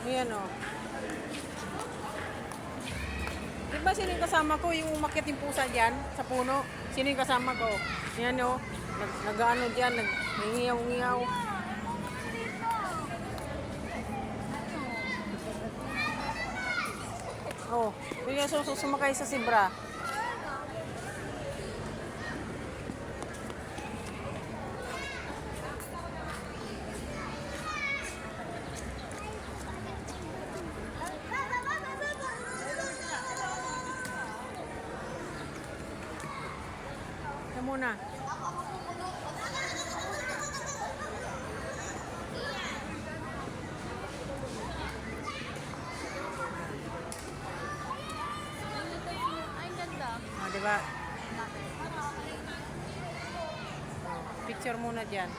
Ayan o. Di ba sino yung kasama ko? Yung umakyat yung pusa dyan sa puno. Sino yung kasama ko? Ayan o. Nag-ano dyan. Nag-ngiyaw-ngiyaw. Oh, bigyan sumakay sa zebra. Ito muna. Ay, ganda. Ah, diba? Oh, picture muna dyan.